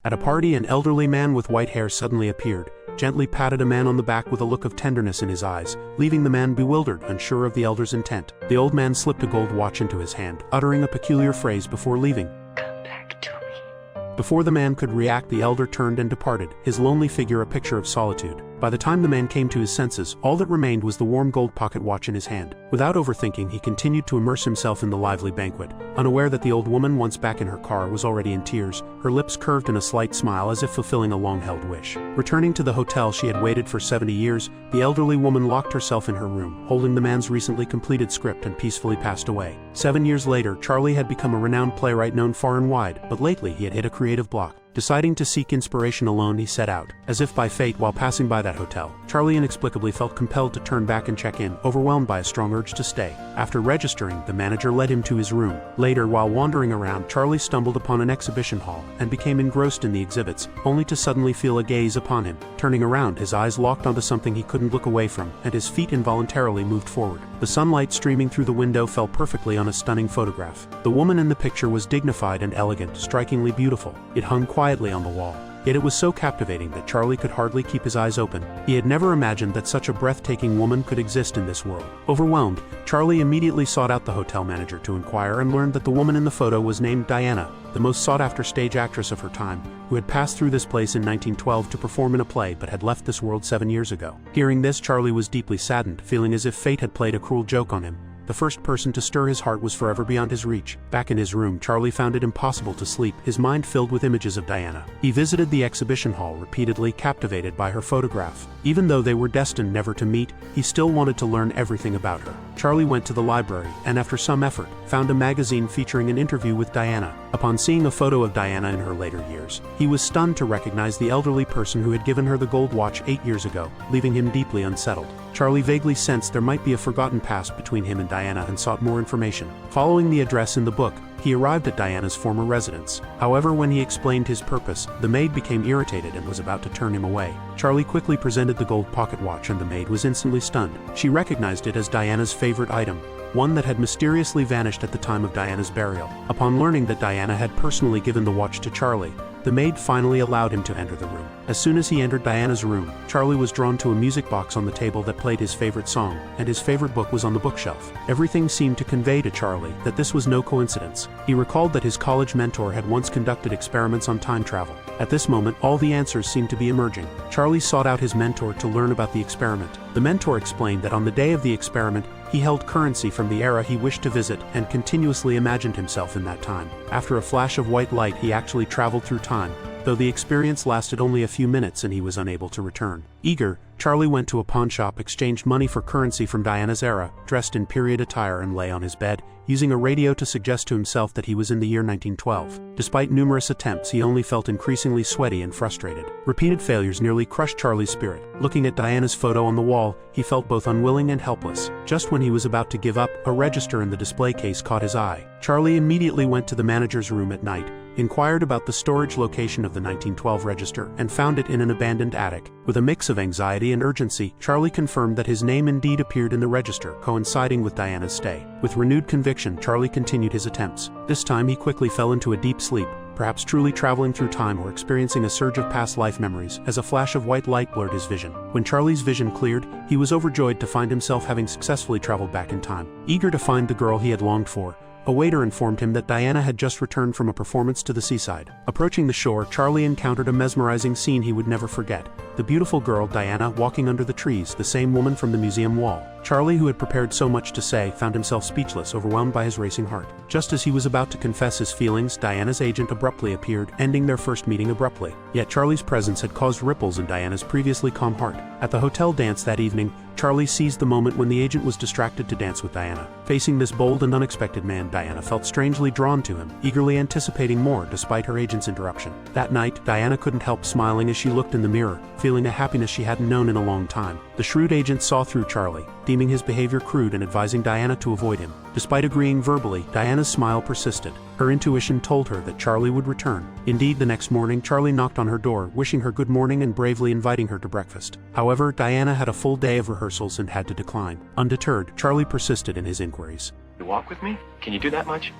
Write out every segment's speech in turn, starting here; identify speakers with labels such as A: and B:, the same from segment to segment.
A: At a party, an elderly man with white hair suddenly appeared, gently patted a man on the back with a look of tenderness in his eyes, leaving the man bewildered, unsure of the elder's intent. The old man slipped a gold watch into his hand, uttering a peculiar phrase before leaving.
B: Come back to me.
A: Before the man could react, the elder turned and departed, his lonely figure a picture of solitude. By the time the man came to his senses, all that remained was the warm gold pocket watch in his hand. Without overthinking, he continued to immerse himself in the lively banquet, unaware that the old woman, once back in her car, was already in tears, her lips curved in a slight smile as if fulfilling a long-held wish. Returning to the hotel she had waited for 70 years, the elderly woman locked herself in her room, holding the man's recently completed script, and peacefully passed away. 7 years later, Charlie had become a renowned playwright known far and wide, but lately he had hit a creative block. Deciding to seek inspiration alone, he set out. As if by fate, while passing by that hotel, Charlie inexplicably felt compelled to turn back and check in, overwhelmed by a strong urge to stay. After registering, the manager led him to his room. Later, while wandering around, Charlie stumbled upon an exhibition hall and became engrossed in the exhibits, only to suddenly feel a gaze upon him. Turning around, his eyes locked onto something he couldn't look away from, and his feet involuntarily moved forward. The sunlight streaming through the window fell perfectly on a stunning photograph. The woman in the picture was dignified and elegant, strikingly beautiful. It hung quietly on the wall. Yet it was so captivating that Charlie could hardly keep his eyes open. He had never imagined that such a breathtaking woman could exist in this world. Overwhelmed, Charlie immediately sought out the hotel manager to inquire and learned that the woman in the photo was named Diana, the most sought-after stage actress of her time, who had passed through this place in 1912 to perform in a play but had left this world 7 years ago. Hearing this, Charlie was deeply saddened, feeling as if fate had played a cruel joke on him. The first person to stir his heart was forever beyond his reach. Back in his room, Charlie found it impossible to sleep, his mind filled with images of Diana. He visited the exhibition hall repeatedly, captivated by her photograph. Even though they were destined never to meet, he still wanted to learn everything about her. Charlie went to the library, and after some effort, found a magazine featuring an interview with Diana. Upon seeing a photo of Diana in her later years, he was stunned to recognize the elderly person who had given her the gold watch 8 years ago, leaving him deeply unsettled. Charlie vaguely sensed there might be a forgotten past between him and Diana and sought more information. Following the address in the book, he arrived at Diana's former residence. However, when he explained his purpose, the maid became irritated and was about to turn him away. Charlie quickly presented the gold pocket watch, and the maid was instantly stunned. She recognized it as Diana's favorite item, one that had mysteriously vanished at the time of Diana's burial. Upon learning that Diana had personally given the watch to Charlie, the maid finally allowed him to enter the room. As soon as he entered Diana's room, Charlie was drawn to a music box on the table that played his favorite song, and his favorite book was on the bookshelf. Everything seemed to convey to Charlie that this was no coincidence. He recalled that his college mentor had once conducted experiments on time travel. At this moment, all the answers seemed to be emerging. Charlie sought out his mentor to learn about the experiment. The mentor explained that on the day of the experiment, he held currency from the era he wished to visit and continuously imagined himself in that time. After a flash of white light, he actually traveled through time, though the experience lasted only a few minutes and he was unable to return. Eager, Charlie went to a pawn shop, exchanged money for currency from Diana's era, dressed in period attire, and lay on his bed, using a radio to suggest to himself that he was in the year 1912. Despite numerous attempts, he only felt increasingly sweaty and frustrated. Repeated failures nearly crushed Charlie's spirit. Looking at Diana's photo on the wall, he felt both unwilling and helpless. Just when he was about to give up, a register in the display case caught his eye. Charlie immediately went to the manager's room at night, inquired about the storage location of the 1912 register, and found it in an abandoned attic. With a mix of anxiety and urgency, Charlie confirmed that his name indeed appeared in the register, coinciding with Diana's stay. With renewed conviction, Charlie continued his attempts. This time he quickly fell into a deep sleep, perhaps truly traveling through time or experiencing a surge of past life memories, as a flash of white light blurred his vision. When Charlie's vision cleared, he was overjoyed to find himself having successfully traveled back in time. Eager to find the girl he had longed for, a waiter informed him that Diana had just returned from a performance to the seaside. Approaching the shore, Charlie encountered a mesmerizing scene he would never forget. The beautiful girl, Diana, walking under the trees, the same woman from the museum wall. Charlie, who had prepared so much to say, found himself speechless, overwhelmed by his racing heart. Just as he was about to confess his feelings, Diana's agent abruptly appeared, ending their first meeting abruptly. Yet Charlie's presence had caused ripples in Diana's previously calm heart. At the hotel dance that evening, Charlie seized the moment when the agent was distracted to dance with Diana. Facing this bold and unexpected man, Diana felt strangely drawn to him, eagerly anticipating more despite her agent's interruption. That night, Diana couldn't help smiling as she looked in the mirror, feeling a happiness she hadn't known in a long time. The shrewd agent saw through Charlie, deeming his behavior crude and advising Diana to avoid him. Despite agreeing verbally, Diana's smile persisted. Her intuition told her that Charlie would return. Indeed, the next morning, Charlie knocked on her door, wishing her good morning and bravely inviting her to breakfast. However, Diana had a full day of rehearsals and had to decline. Undeterred, Charlie persisted in his inquiries.
C: You walk with me? Can you do that much?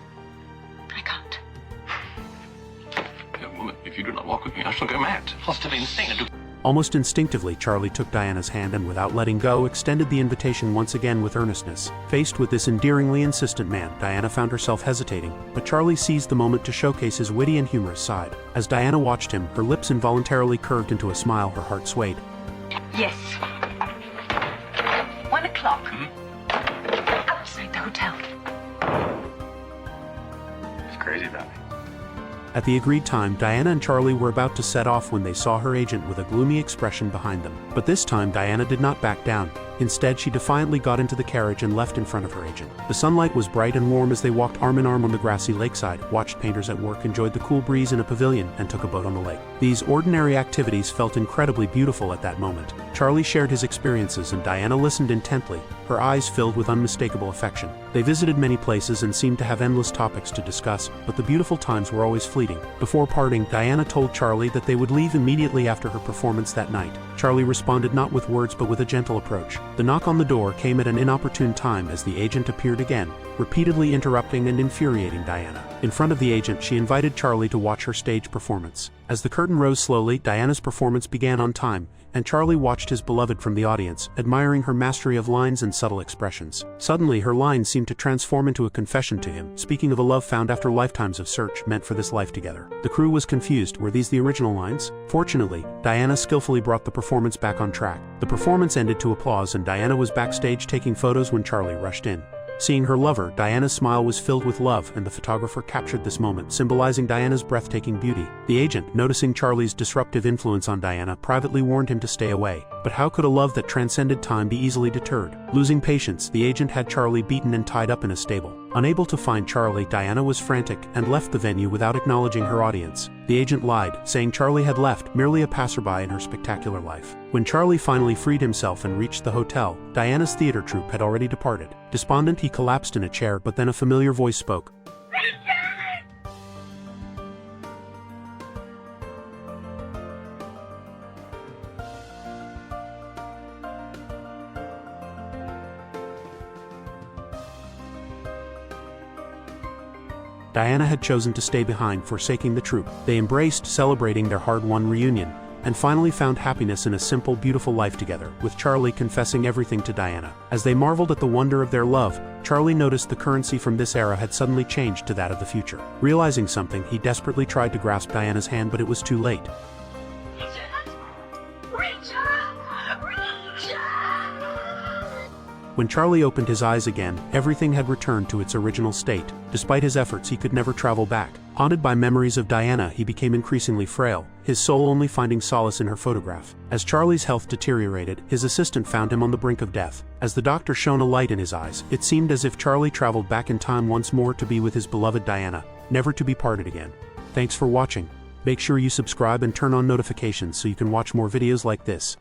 B: I can't.
C: Young woman, If you do not walk with me, I shall go mad. Positively insane.
A: Almost instinctively, Charlie took Diana's hand and without letting go, extended the invitation once again with earnestness. Faced with this endearingly insistent man, Diana found herself hesitating, but Charlie seized the moment to showcase his witty and humorous side. As Diana watched him, her lips involuntarily curved into a smile, her heart swayed.
B: Yes. 1 o'clock. Outside the hotel.
C: It's crazy about me.
A: At the agreed time, Diana and Charlie were about to set off when they saw her agent with a gloomy expression behind them. But this time, Diana did not back down. Instead, she defiantly got into the carriage and left in front of her agent. The sunlight was bright and warm as they walked arm in arm on the grassy lakeside, watched painters at work, enjoyed the cool breeze in a pavilion, and took a boat on the lake. These ordinary activities felt incredibly beautiful at that moment. Charlie shared his experiences and Diana listened intently, her eyes filled with unmistakable affection. They visited many places and seemed to have endless topics to discuss, but the beautiful times were always fleeting. Before parting, Diana told Charlie that they would leave immediately after her performance that night. Charlie responded not with words but with a gentle approach. The knock on the door came at an inopportune time as the agent appeared again, repeatedly interrupting and infuriating Diana. In front of the agent, she invited Charlie to watch her stage performance. As the curtain rose slowly, Diana's performance began on time, and Charlie watched his beloved from the audience, admiring her mastery of lines and subtle expressions. Suddenly, her lines seemed to transform into a confession to him, speaking of a love found after lifetimes of search, meant for this life together. The crew was confused. Were these the original lines? Fortunately, Diana skillfully brought the performance back on track. The performance ended to applause, and Diana was backstage taking photos when Charlie rushed in. Seeing her lover, Diana's smile was filled with love, and the photographer captured this moment, symbolizing Diana's breathtaking beauty. The agent, noticing Charlie's disruptive influence on Diana, privately warned him to stay away. But how could a love that transcended time be easily deterred? Losing patience, the agent had Charlie beaten and tied up in a stable. Unable to find Charlie, Diana was frantic and left the venue without acknowledging her audience. The agent lied, saying Charlie had left, merely a passerby in her spectacular life. When Charlie finally freed himself and reached the hotel, Diana's theater troupe had already departed. Despondent, he collapsed in a chair, but then a familiar voice spoke. Diana had chosen to stay behind, forsaking the troupe. They embraced, celebrating their hard-won reunion, and finally found happiness in a simple, beautiful life together, with Charlie confessing everything to Diana. As they marveled at the wonder of their love, Charlie noticed the currency from this era had suddenly changed to that of the future. Realizing something, he desperately tried to grasp Diana's hand, but it was too late. When Charlie opened his eyes again, everything had returned to its original state. Despite his efforts, he could never travel back. Haunted by memories of Diana, he became increasingly frail, his soul only finding solace in her photograph. As Charlie's health deteriorated, his assistant found him on the brink of death. As the doctor shone a light in his eyes, it seemed as if Charlie traveled back in time once more to be with his beloved Diana, never to be parted again. Thanks for watching. Make sure you subscribe and turn on notifications so you can watch more videos like this.